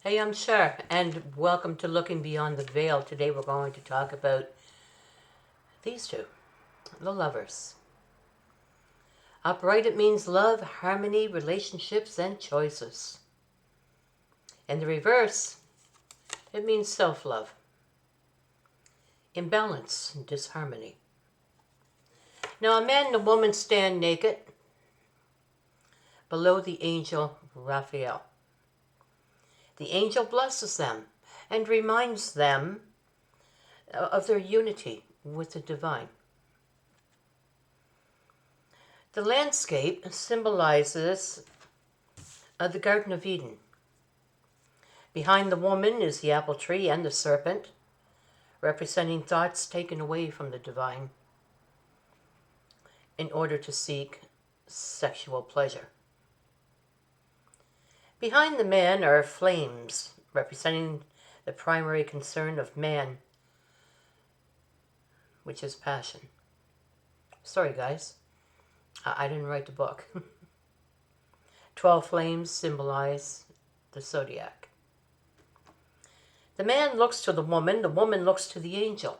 Hey, I'm Shar, and welcome to Looking Beyond the Veil. Today we're going to talk about these two, the lovers. Upright, it means love, harmony, relationships, and choices. In the reverse, it means self-love, imbalance, and disharmony. Now, a man and a woman stand naked below the angel Raphael. The angel blesses them and reminds them of their unity with the divine. The landscape symbolizes the Garden of Eden. Behind the woman is the apple tree and the serpent, representing thoughts taken away from the divine in order to seek sexual pleasure. Behind the man are flames, representing the primary concern of man, which is passion. Sorry, guys, I didn't write the book. 12 flames symbolize the zodiac. The man looks to the woman looks to the angel.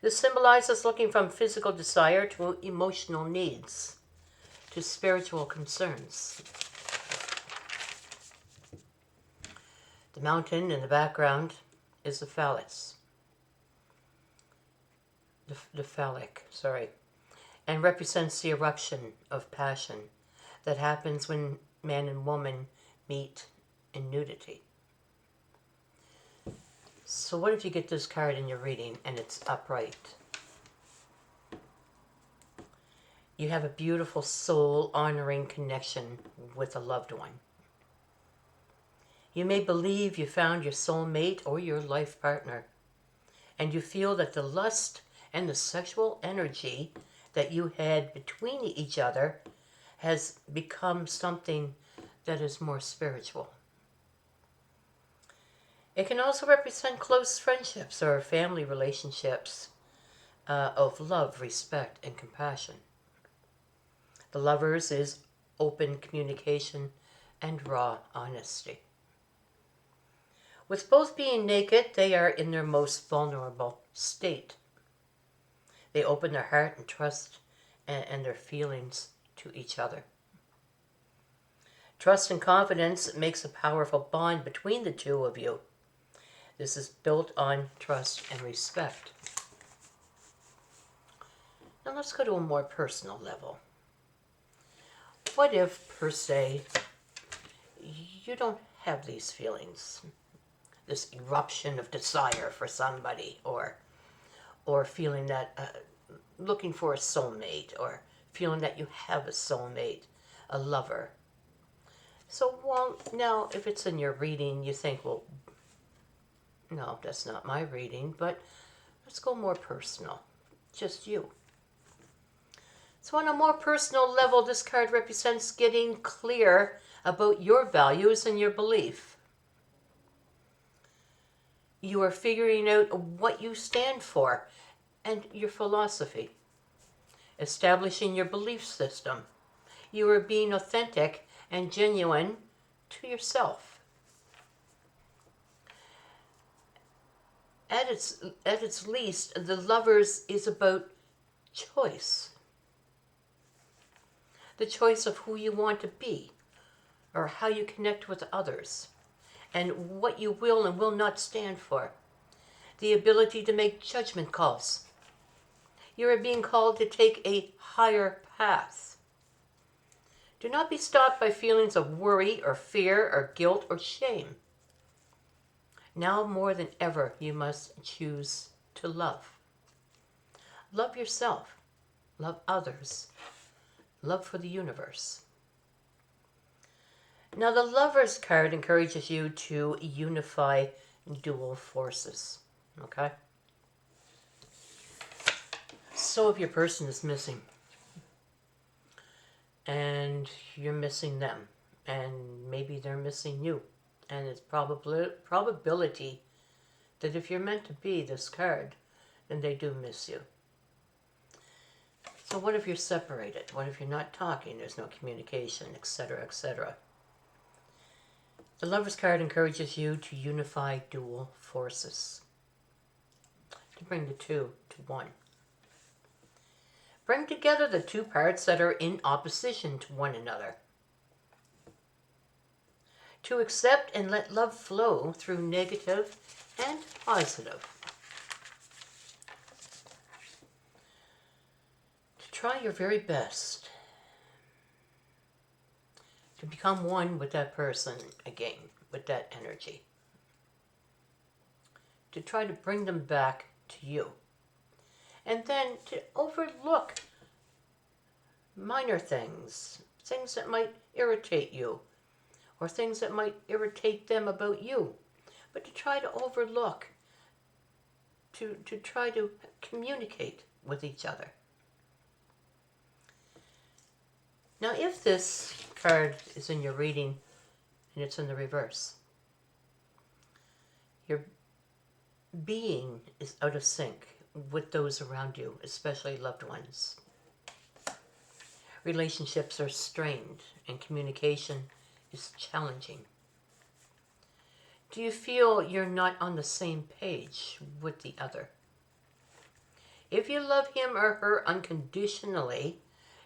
This symbolizes looking from physical desire to emotional needs, to spiritual concerns. The mountain in the background is the phallus. The phallic, and represents the eruption of passion that happens when man and woman meet in nudity. So what if you get this card in your reading and it's upright? You have a beautiful soul-honoring connection with a loved one. You may believe you found your soulmate or your life partner, and you feel that the lust and the sexual energy that you had between each other has become something that is more spiritual. It can also represent close friendships or family relationships of love, respect, and compassion. The lovers is open communication and raw honesty. With both being naked, they are in their most vulnerable state. They open their heart and trust and their feelings to each other. Trust and confidence makes a powerful bond between the two of you. This is built on trust and respect. Now let's go to a more personal level. What if, per se, you don't have these feelings? This eruption of desire for somebody, or feeling that, looking for a soulmate, or feeling that you have a soulmate, a lover. So, well, now, if it's in your reading, you think, well, no, that's not my reading, but let's go more personal. Just you. So on a more personal level, this card represents getting clear about your values and your belief. You are figuring out what you stand for and your philosophy. Establishing your belief system. You are being authentic and genuine to yourself. At its least, the lovers is about choice. The choice of who you want to be, or how you connect with others, and what you will and will not stand for. The ability to make judgment calls. You are being called to take a higher path. Do not be stopped by feelings of worry or fear or guilt or shame. Now more than ever, you must choose to love. Love yourself. Love others. Love for the universe. Now the Lover's card encourages you to unify dual forces. Okay? So if your person is missing, and you're missing them, and maybe they're missing you, and it's probability that if you're meant to be this card, then they do miss you. So what if you're separated? What if you're not talking? There's no communication, etc., etc. The Lover's card encourages you to unify dual forces, to bring the two to one. Bring together the two parts that are in opposition to one another. To accept and let love flow through negative and positive. To try your very best to become one with that person again, with that energy. To try to bring them back to you. And then to overlook minor things, things that might irritate you, or things that might irritate them about you. But to try to overlook, to try to communicate with each other. Now, if this card is in your reading and it's in the reverse, your being is out of sync with those around you, especially loved ones. Relationships are strained and communication is challenging. Do you feel you're not on the same page with the other? If you love him or her unconditionally,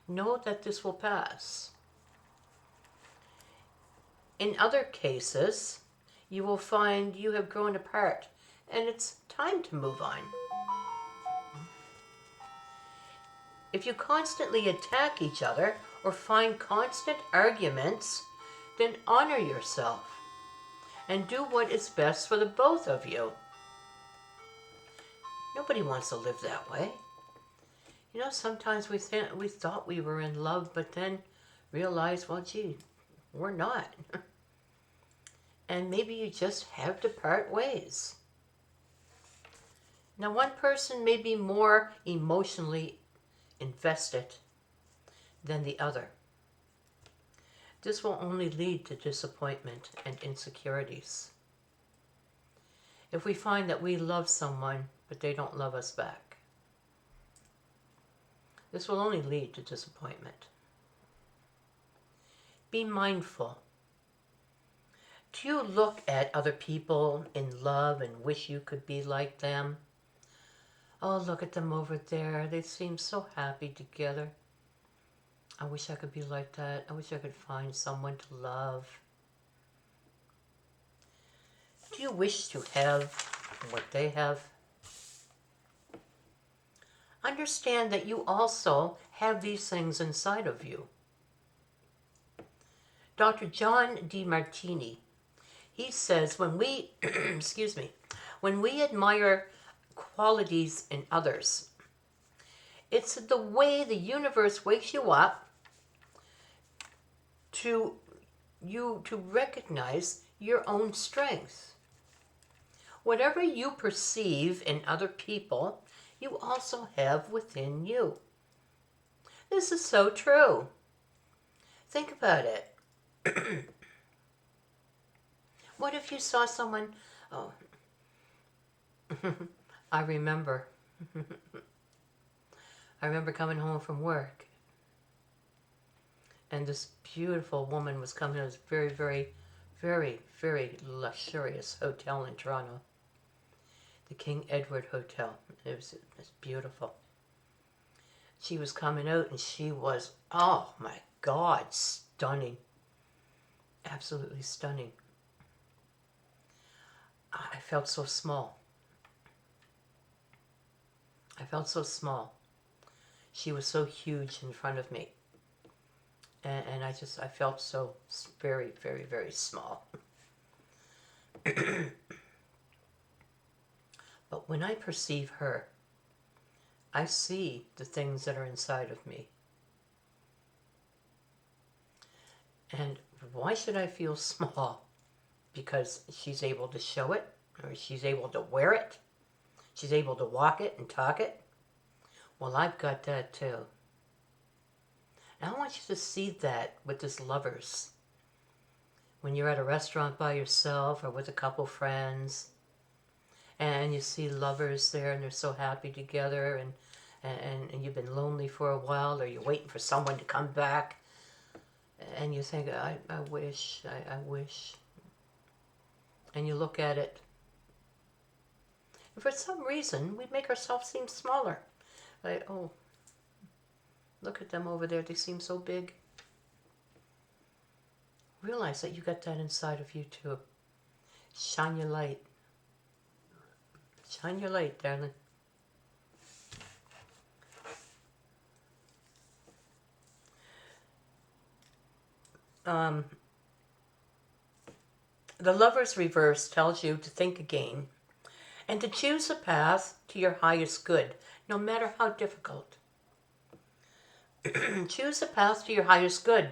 know that this will pass. In other cases, you will find you have grown apart and it's time to move on. If you constantly attack each other or find constant arguments, then honor yourself and do what is best for the both of you. Nobody wants to live that way. You know, sometimes we thought we were in love, but then realized, well, gee, we're not. And maybe you just have to part ways. Now, one person may be more emotionally invested than the other. This will only lead to disappointment and insecurities. If we find that we love someone, but they don't love us back, this will only lead to disappointment. Be mindful. Do you look at other people in love and wish you could be like them? Oh, look at them over there. They seem so happy together. I wish I could be like that. I wish I could find someone to love. Do you wish to have what they have? Understand that you also have these things inside of you. Dr. John DeMartini, he says when we, when we admire qualities in others, it's the way the universe wakes you up to recognize your own strength. Whatever you perceive in other people, you also have within you. This is so true. Think about it. What if you saw someone, I remember coming home from work, and this beautiful woman was coming to this very, very, very, very luxurious hotel in Toronto, the King Edward Hotel. It was beautiful. She was coming out and she was, oh my God, stunning. Absolutely stunning. I felt so small. I felt so small. She was so huge in front of me. And I felt so very, very, very small. But when I perceive her, I see the things that are inside of me. And why should I feel small? Because she's able to show it, or she's able to wear it, she's able to walk it and talk it. Well, I've got that too. And I want you to see that with this lovers. When you're at a restaurant by yourself or with a couple friends, and you see lovers there and they're so happy together, and you've been lonely for a while, or you're waiting for someone to come back, and you think, I wish. and you look at it, and for some reason, we make ourselves seem smaller. Like, oh, look at them over there. They seem so big. Realize that you got that inside of you too. Shine your light. Shine your light, darling. The Lover's Reverse tells you to think again and to choose a path to your highest good, no matter how difficult. Choose a path to your highest good.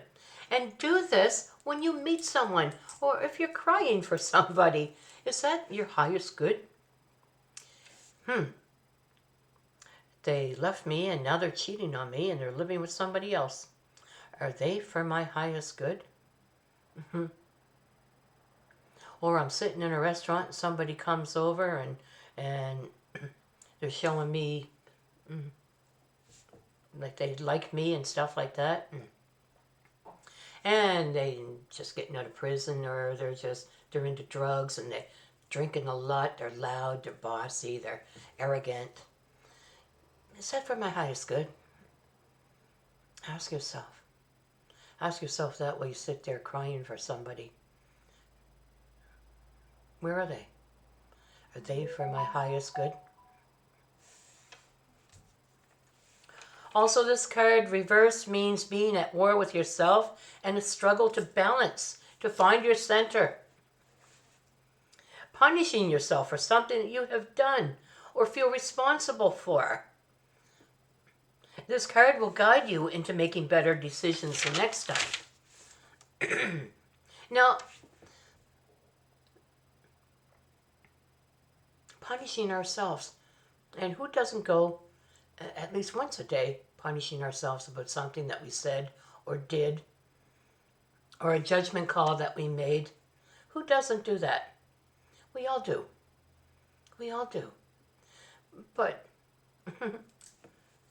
And do this when you meet someone or if you're crying for somebody. Is that your highest good? They left me and now they're cheating on me and they're living with somebody else. Are they for my highest good? Or I'm sitting in a restaurant and somebody comes over and they're showing me like they like me and stuff like that. And they just getting out of prison, or they're into drugs and they're drinking a lot, they're loud, they're bossy, they're arrogant. Is that for my highest good? Ask yourself. Ask yourself that while you sit there crying for somebody. Where are they? Are they for my highest good? Also, this card reverse means being at war with yourself and a struggle to balance, to find your center. Punishing yourself for something that you have done or feel responsible for. This card will guide you into making better decisions the next time. Now, punishing ourselves. And who doesn't go at least once a day punishing ourselves about something that we said or did, or a judgment call that we made? Who doesn't do that? We all do. We all do. But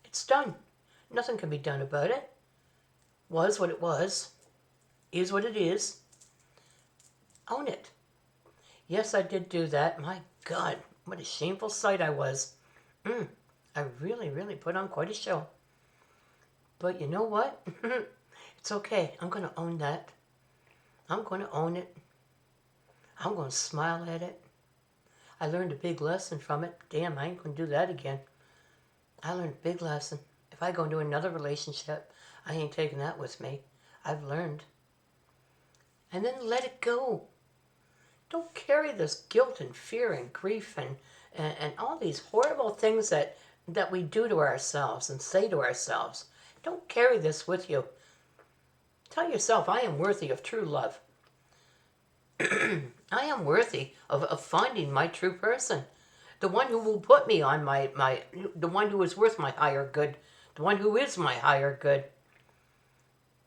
it's done. Nothing can be done about it. Was what it was. Is what it is. Own it. Yes, I did do that. My God, what a shameful sight I was. I really, really put on quite a show. But you know what? It's okay. I'm going to own that. I'm going to own it. I'm going to smile at it. I learned a big lesson from it. Damn, I ain't going to do that again. I learned a big lesson. If I go into another relationship, I ain't taking that with me. I've learned. And then let it go. Don't carry this guilt and fear and grief and all these horrible things that we do to ourselves and say to ourselves. Don't carry this with you. Tell yourself, I am worthy of true love. I am worthy of finding my true person. The one who will put me on the one who is worth my higher good. The one who is my higher good.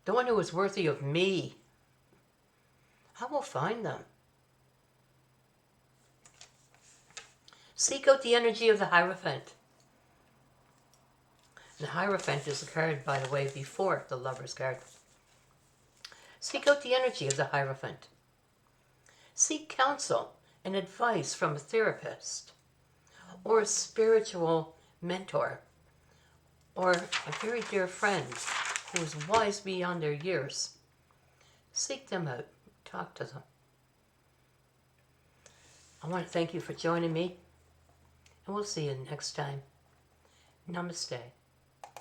The one who is worthy of me. I will find them. Seek out the energy of the Hierophant. The Hierophant is a card, by the way, before the Lover's card. Seek out the energy of the Hierophant. Seek counsel and advice from a therapist or a spiritual mentor or a very dear friend who is wise beyond their years. Seek them out. Talk to them. I want to thank you for joining me, and we'll see you next time. Namaste.